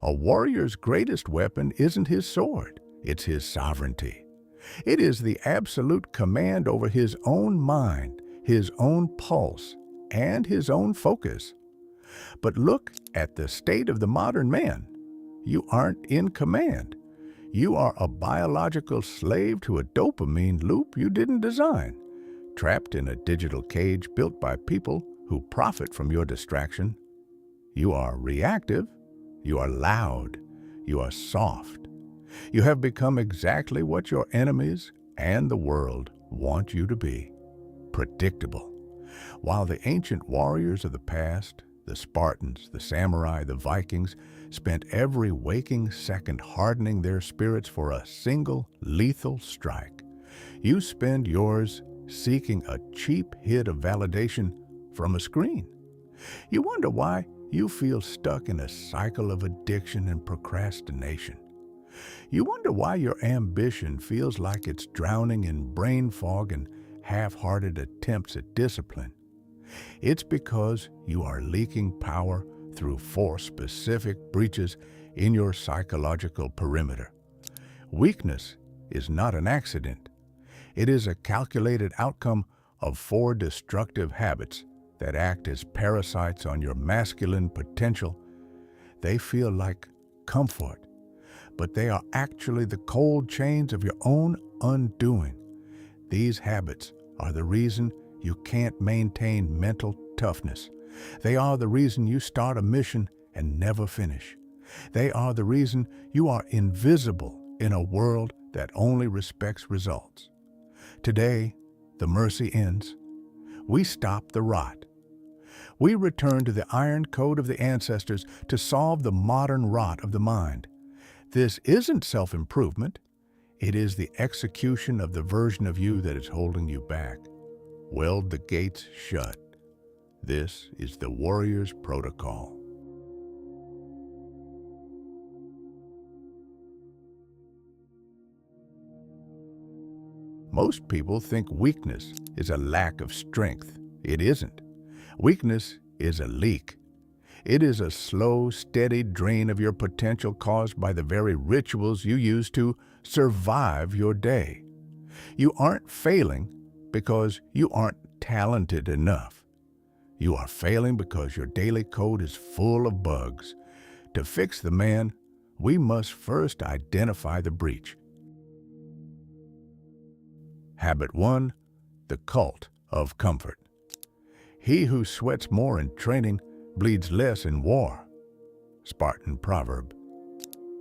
A warrior's greatest weapon isn't his sword, it's his sovereignty. It is the absolute command over his own mind, his own pulse, and his own focus. But look at the state of the modern man. You aren't in command. You are a biological slave to a dopamine loop you didn't design, trapped in a digital cage built by people who profit from your distraction. You are reactive. You are loud. You are soft. You have become exactly what your enemies and the world want you to be: predictable. While the ancient warriors of the past, the Spartans, the samurai, the Vikings, spent every waking second hardening their spirits for a single lethal strike, you spend yours seeking a cheap hit of validation from a screen. You wonder why you feel stuck in a cycle of addiction and procrastination. You wonder why your ambition feels like it's drowning in brain fog and half-hearted attempts at discipline. It's because you are leaking power through 4 specific breaches in your psychological perimeter. Weakness is not an accident. It is a calculated outcome of 4 destructive habits that act as parasites on your masculine potential. They feel like comfort, but they are actually the cold chains of your own undoing. These habits are the reason you can't maintain mental toughness. They are the reason you start a mission and never finish. They are the reason you are invisible in a world that only respects results. Today, the mercy ends. We stop the rot. We return to the iron code of the ancestors to solve the modern rot of the mind. This isn't self-improvement. It is the execution of the version of you that is holding you back. Weld the gates shut. This is the warrior's protocol. Most people think weakness is a lack of strength. It isn't. Weakness is a leak. It is a slow, steady drain of your potential caused by the very rituals you use to survive your day. You aren't failing because you aren't talented enough. You are failing because your daily code is full of bugs. To fix the man, we must first identify the breach. Habit 1. The cult of comfort. He who sweats more in training bleeds less in war. Spartan proverb.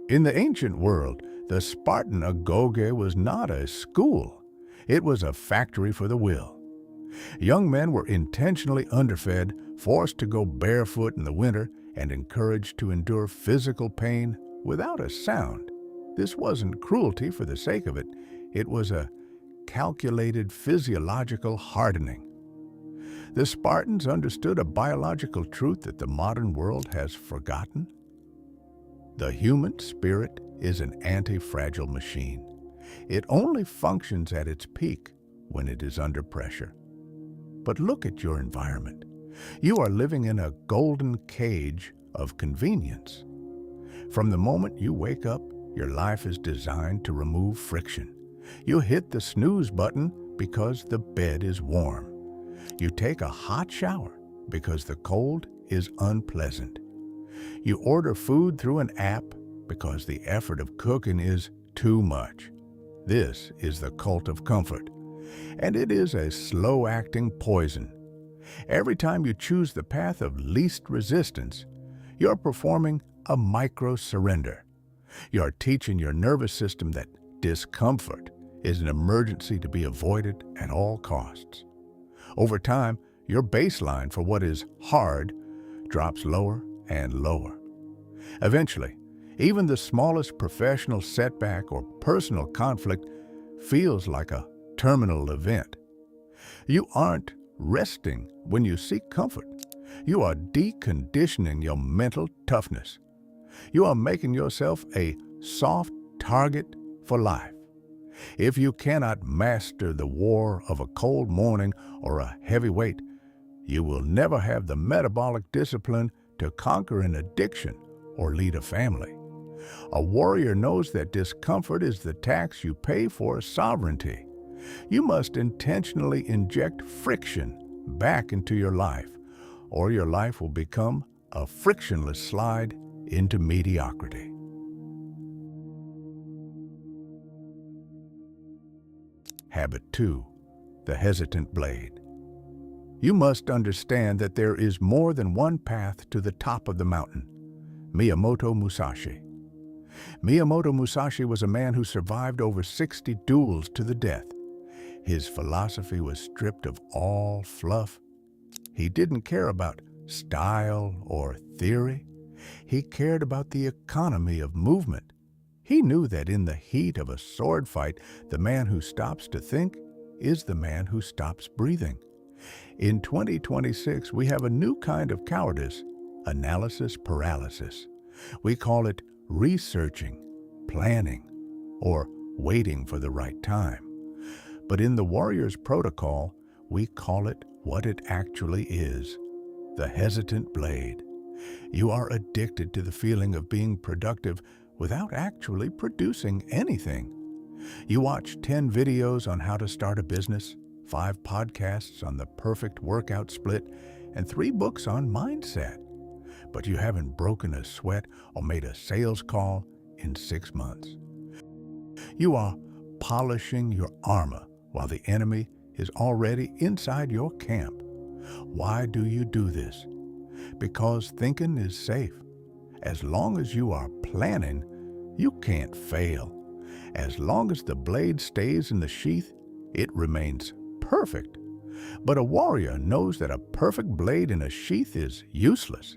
In the ancient world, the Spartan agoge was not a school. It was a factory for the will. Young men were intentionally underfed, forced to go barefoot in the winter, and encouraged to endure physical pain without a sound. This wasn't cruelty for the sake of it. It was a calculated physiological hardening. The Spartans understood a biological truth that the modern world has forgotten. The human spirit is an anti-fragile machine. It only functions at its peak when it is under pressure. But look at your environment. You are living in a golden cage of convenience. From the moment you wake up, your life is designed to remove friction. You hit the snooze button because the bed is warm. You take a hot shower because the cold is unpleasant. You order food through an app because the effort of cooking is too much. This is the cult of comfort, and it is a slow-acting poison. Every time you choose the path of least resistance, you're performing a micro-surrender. You're teaching your nervous system that discomfort is an emergency to be avoided at all costs. Over time, your baseline for what is hard drops lower and lower. Eventually, even the smallest professional setback or personal conflict feels like a terminal event. You aren't resting when you seek comfort. You are deconditioning your mental toughness. You are making yourself a soft target for life. If you cannot master the war of a cold morning or a heavy weight, you will never have the metabolic discipline to conquer an addiction or lead a family. A warrior knows that discomfort is the tax you pay for sovereignty. You must intentionally inject friction back into your life, or your life will become a frictionless slide into mediocrity. Habit 2. The hesitant blade. You must understand that there is more than one path to the top of the mountain. Miyamoto Musashi. Miyamoto Musashi was a man who survived over 60 duels to the death. His philosophy was stripped of all fluff. He didn't care about style or theory. He cared about the economy of movement. He knew that in the heat of a sword fight, the man who stops to think is the man who stops breathing. In 2026, we have a new kind of cowardice, analysis paralysis. We call it researching, planning, or waiting for the right time. But in the warrior's protocol, we call it what it actually is, the hesitant blade. You are addicted to the feeling of being productive without actually producing anything. You watch 10 videos on how to start a business, 5 podcasts on the perfect workout split, and 3 books on mindset. But you haven't broken a sweat or made a sales call in 6 months. You are polishing your armor while the enemy is already inside your camp. Why do you do this? Because thinking is safe. As long as you are planning, you can't fail. As long as the blade stays in the sheath, it remains perfect. But a warrior knows that a perfect blade in a sheath is useless.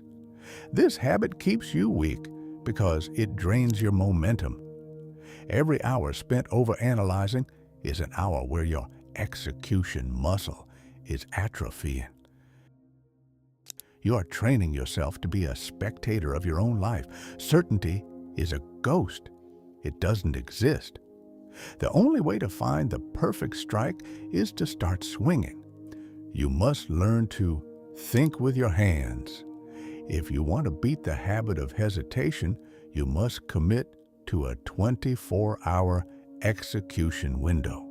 This habit keeps you weak because it drains your momentum. Every hour spent overanalyzing is an hour where your execution muscle is atrophying. You are training yourself to be a spectator of your own life. Certainty is a ghost. It doesn't exist. The only way to find the perfect strike is to start swinging. You must learn to think with your hands. If you want to beat the habit of hesitation, you must commit to a 24-hour execution window.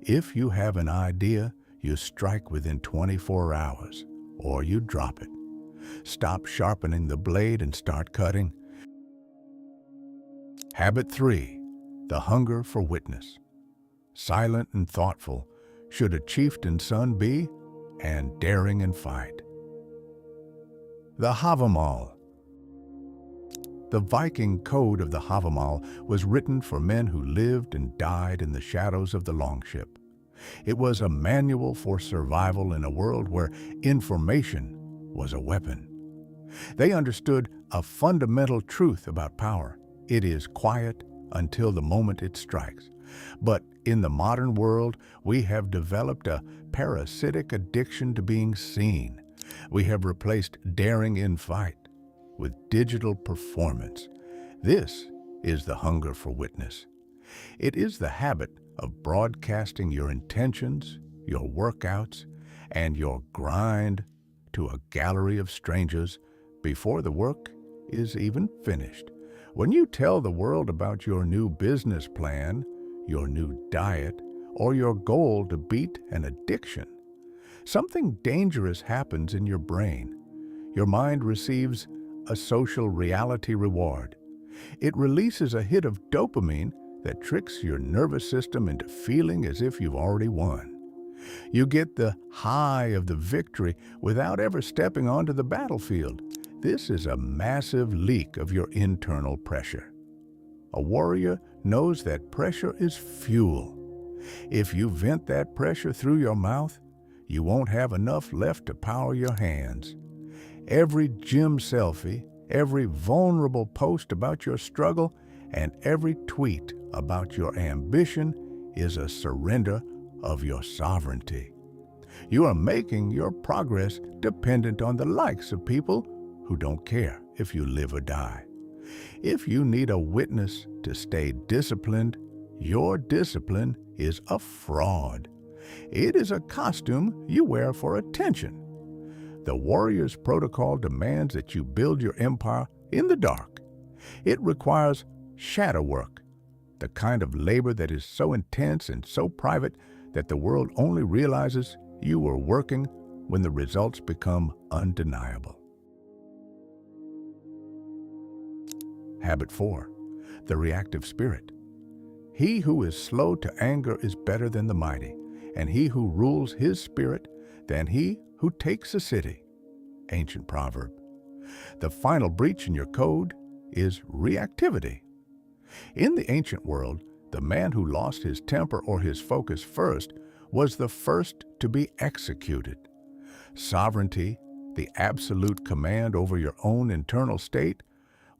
If you have an idea, you strike within 24 hours, or you drop it. Stop sharpening the blade and start cutting. Habit 3. The hunger for witness. Silent and thoughtful should a chieftain's son be, and daring in fight. The Havamal. The Viking code of the Havamal was written for men who lived and died in the shadows of the longship. It was a manual for survival in a world where information was a weapon. They understood a fundamental truth about power. It is quiet until the moment it strikes. But in the modern world, we have developed a parasitic addiction to being seen. We have replaced daring in fight with digital performance. This is the hunger for witness. It is the habit of broadcasting your intentions, your workouts, and your grind to a gallery of strangers before the work is even finished. When you tell the world about your new business plan, your new diet, or your goal to beat an addiction, something dangerous happens in your brain. Your mind receives a social reality reward. It releases a hit of dopamine that tricks your nervous system into feeling as if you've already won. You get the high of the victory without ever stepping onto the battlefield. This is a massive leak of your internal pressure. A warrior knows that pressure is fuel. If you vent that pressure through your mouth, you won't have enough left to power your hands. Every gym selfie, every vulnerable post about your struggle, and every tweet about your ambition is a surrender of your sovereignty. You are making your progress dependent on the likes of people who don't care if you live or die. If you need a witness to stay disciplined, your discipline is a fraud. It is a costume you wear for attention. The warrior's protocol demands that you build your empire in the dark. It requires shadow work, the kind of labor that is so intense and so private that the world only realizes you are working when the results become undeniable. Habit 4. The reactive spirit. He who is slow to anger is better than the mighty, and he who rules his spirit than he who takes a city. Ancient proverb. The final breach in your code is reactivity. In the ancient world, the man who lost his temper or his focus first was the first to be executed. Sovereignty, the absolute command over your own internal state,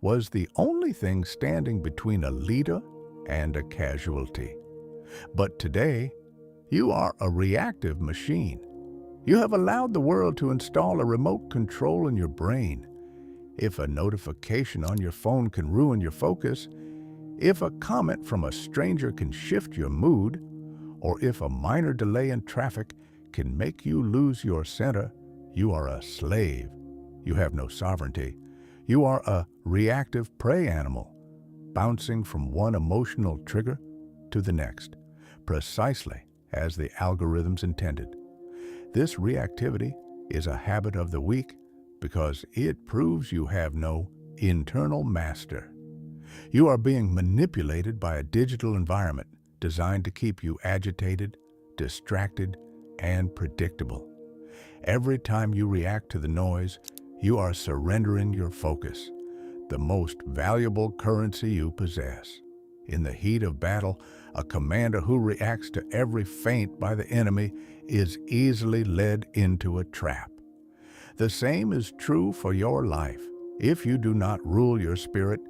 was the only thing standing between a leader and a casualty. But today, you are a reactive machine. You have allowed the world to install a remote control in your brain. If a notification on your phone can ruin your focus, if a comment from a stranger can shift your mood, or if a minor delay in traffic can make you lose your center, you are a slave. You have no sovereignty. You are a reactive prey animal, bouncing from one emotional trigger to the next, precisely as the algorithms intended. This reactivity is a habit of the week because it proves you have no internal master. You are being manipulated by a digital environment designed to keep you agitated, distracted, and predictable. Every time you react to the noise, you are surrendering your focus, the most valuable currency you possess. In the heat of battle, a commander who reacts to every feint by the enemy is easily led into a trap. The same is true for your life. If you do not rule your spirit,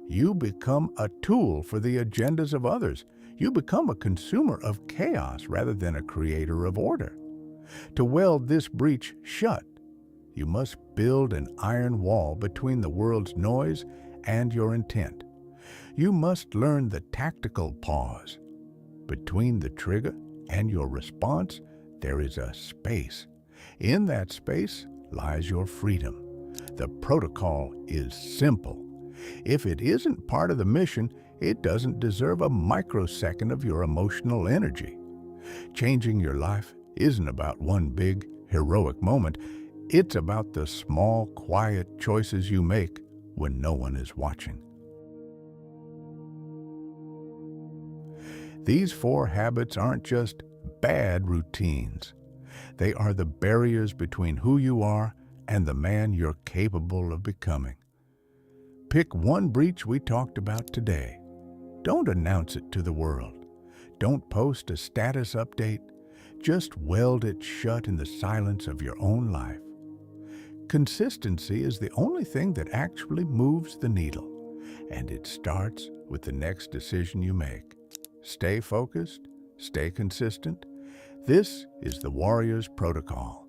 you become a tool for the agendas of others. You become a consumer of chaos rather than a creator of order. To weld this breach shut, you must build an iron wall between the world's noise and your intent. You must learn the tactical pause. Between the trigger and your response, there is a space. In that space lies your freedom. The protocol is simple. If it isn't part of the mission, it doesn't deserve a microsecond of your emotional energy. Changing your life isn't about one big, heroic moment. It's about the small, quiet choices you make when no one is watching. These 4 habits aren't just bad routines. They are the barriers between who you are and the man you're capable of becoming. Pick one breach we talked about today. Don't announce it to the world. Don't post a status update. Just weld it shut in the silence of your own life. Consistency is the only thing that actually moves the needle, and it starts with the next decision you make. Stay focused, stay consistent. This is the Warrior's Protocol.